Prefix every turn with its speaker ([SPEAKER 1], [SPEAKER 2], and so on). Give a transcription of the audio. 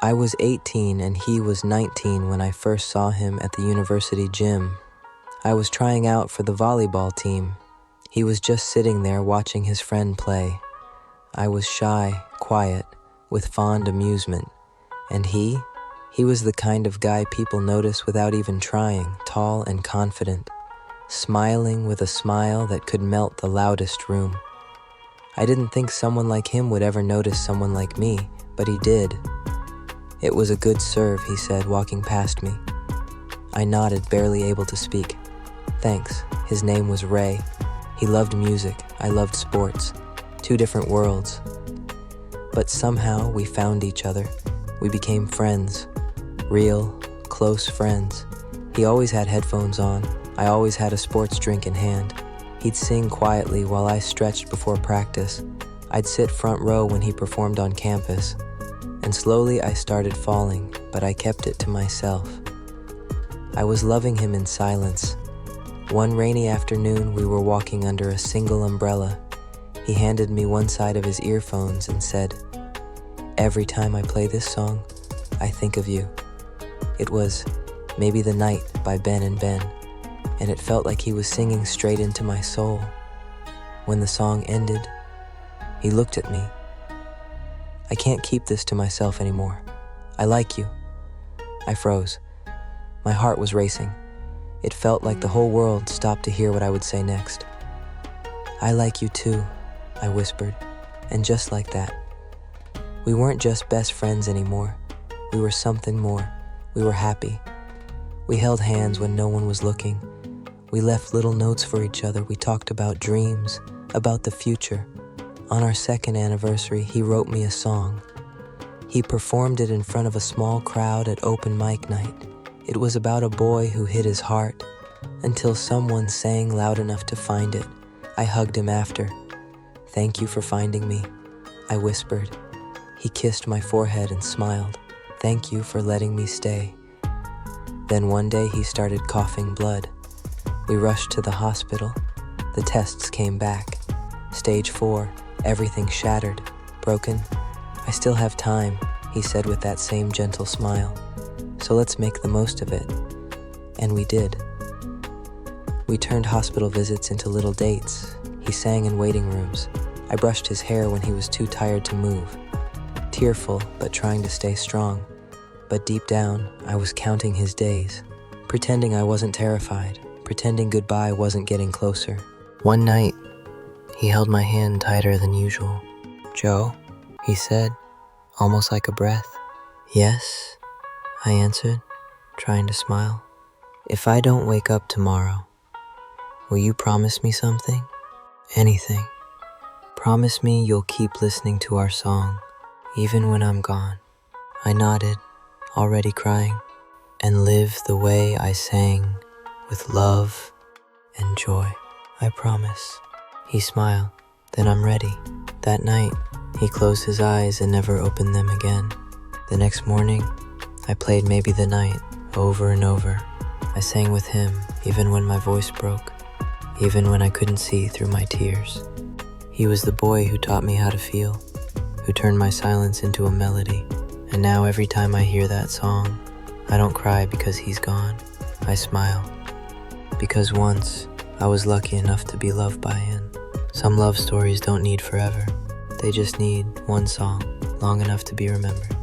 [SPEAKER 1] I was 18 and he was 19 when I first saw him at the university gym. I was trying out for the volleyball team. He was just sitting there watching his friend play. I was shy, quiet, with fond amusement. And he was the kind of guy people notice without even trying, tall and confident, smiling with a smile that could melt the loudest room. I didn't think someone like him would ever notice someone like me, but he did. "It was a good serve," he said, walking past me. I nodded, barely able to speak. "Thanks." His name was Ray. He loved music. I loved sports. Two different worlds. But somehow we found each other. We became friends. Real, close friends. He always had headphones on. I always had a sports drink in hand. He'd sing quietly while I stretched before practice. I'd sit front row when he performed on campus. And slowly I started falling, but I kept it to myself. I was loving him in silence. One rainy afternoon, we were walking under a single umbrella. He handed me one side of his earphones and said, "Every time I play this song, I think of you." It was Maybe the Night by Ben and Ben, and it felt like he was singing straight into my soul. When the song ended, he looked at me. "I can't keep this to myself anymore. I like you." I froze. My heart was racing. It felt like the whole world stopped to hear what I would say next. "I like you too," I whispered, and just like that. We weren't just best friends anymore. We were something more. We were happy. We held hands when no one was looking. We left little notes for each other. We talked about dreams, about the future. On our second anniversary, he wrote me a song. He performed it in front of a small crowd at open mic night. It was about a boy who hid his heart until someone sang loud enough to find it. I hugged him after. "Thank you for finding me," I whispered. He kissed my forehead and smiled. "Thank you for letting me stay." Then one day he started coughing blood. We rushed to the hospital. The tests came back. Stage 4, everything shattered, broken. "I still have time," he said with that same gentle smile. "So let's make the most of it." And we did. We turned hospital visits into little dates. He sang in waiting rooms. I brushed his hair when he was too tired to move. Tearful, but trying to stay strong. But deep down, I was counting his days, pretending I wasn't terrified, pretending goodbye wasn't getting closer. One night, he held my hand tighter than usual. "Joe," he said, almost like a breath. "Yes," I answered, trying to smile. "If I don't wake up tomorrow, will you promise me something? Anything. Promise me you'll keep listening to our song, even when I'm gone." I nodded, already crying, "And live the way I sang, with love and joy. I promise." He smiled. "Then I'm ready." That night, he closed his eyes and never opened them again. The next morning, I played Maybe the Night over and over. I sang with him even when my voice broke, even when I couldn't see through my tears. He was the boy who taught me how to feel, who turned my silence into a melody. And now every time I hear that song, I don't cry because he's gone. I smile. Because once, I was lucky enough to be loved by him. Some love stories don't need forever. They just need one song, long enough to be remembered.